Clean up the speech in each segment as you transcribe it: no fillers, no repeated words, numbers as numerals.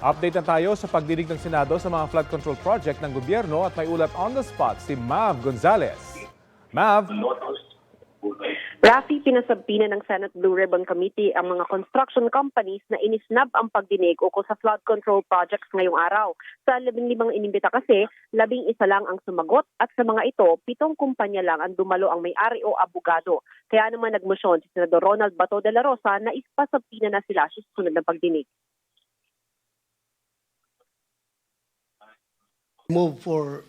Update na tayo sa pagdinig ng Senado sa mga flood control project ng gobyerno at may ulat on the spot si Mav Gonzales. Mav? Rafi, pinasabina ng Senate Blue Ribbon Committee ang mga construction companies na inisnab ang pagdinig ukol sa flood control projects ngayong araw. Sa 15 inimbita kasi, 11 lang ang sumagot at sa mga ito, 7 kumpanya lang ang dumalo ang may-ari o abogado. Kaya naman nagmosyon si Senador Ronald Bato de la Rosa na ipasabina na sila sa susunod na pagdinig. Move for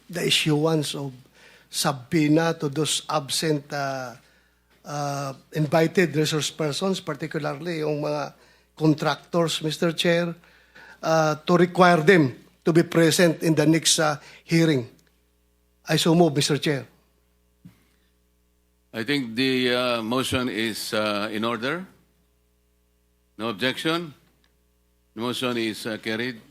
the issuance of subpoena to those absent invited resource persons, particularly yung mga contractors, Mr. Chair, to require them to be present in the next hearing. I so move, Mr. Chair. I think the motion is in order. No objection. The motion is carried.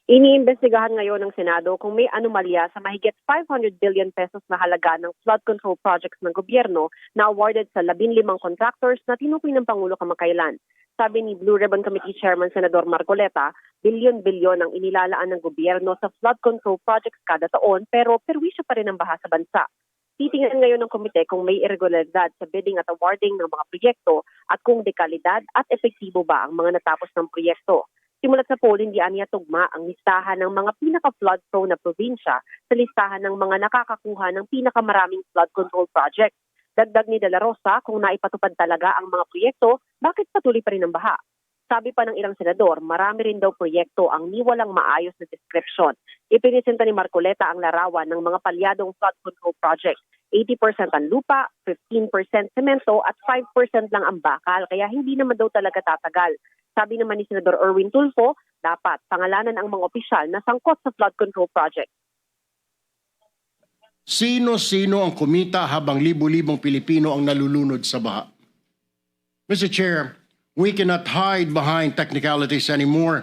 Iniimbestigahan ngayon ng Senado kung may anomalya sa mahigit 500 billion pesos na halaga ng flood control projects ng gobyerno na awarded sa 15 contractors na tinukoy ng Pangulo kamakailan. Sabi ni Blue Ribbon Committee Chairman Senador Marcoleta, bilyon-bilyon ang inilalaan ng gobyerno sa flood control projects kada taon pero perwisyo pa rin ang baha sa bansa. Titingnan ngayon ng komite kung may irregularidad sa bidding at awarding ng mga proyekto at kung dekalidad at epektibo ba ang mga natapos ng proyekto. Simulat sa poll, hindi aniya tugma ang listahan ng mga pinaka-flood prone na probinsya sa listahan ng mga nakakakuha ng pinakamaraming flood control project. Dagdag ni De La Rosa, kung naipatupad talaga ang mga proyekto, bakit patuloy pa rin ang baha? Sabi pa ng ilang senador, marami rin daw proyekto ang niwalang maayos na description. Ipinisinta ni Marcoleta ang larawan ng mga palyadong flood control project. 80% ang lupa, 15% semento at 5% lang ang bakal, kaya hindi naman daw talaga tatagal. Sabi naman ni Senador Erwin Tulfo, dapat pangalanan ang mga opisyal na sangkot sa flood control project. Sino-sino ang kumita habang libu-libong Pilipino ang nalulunod sa baha? Mr. Chair, we cannot hide behind technicalities anymore.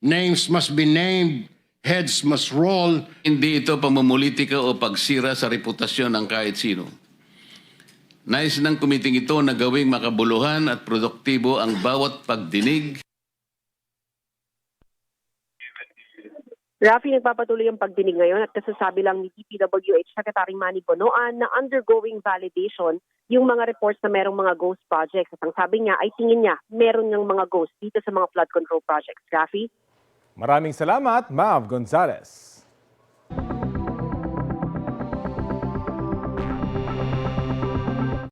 Names must be named, heads must roll. Hindi ito pamumulitika o pagsira sa reputasyon ng kahit sino. Nais ng kumiting ito na gawing makabuluhan at produktibo ang bawat pagdinig. Rafi, nagpapatuloy ang pagdinig ngayon at kasasabi lang ni DPWH Secretary Manny Bonoan na undergoing validation yung mga reports na merong mga ghost projects. At ang sabi niya ay tingin niya meron ng mga ghost dito sa mga flood control projects. Rafi? Maraming salamat, Mav Gonzales.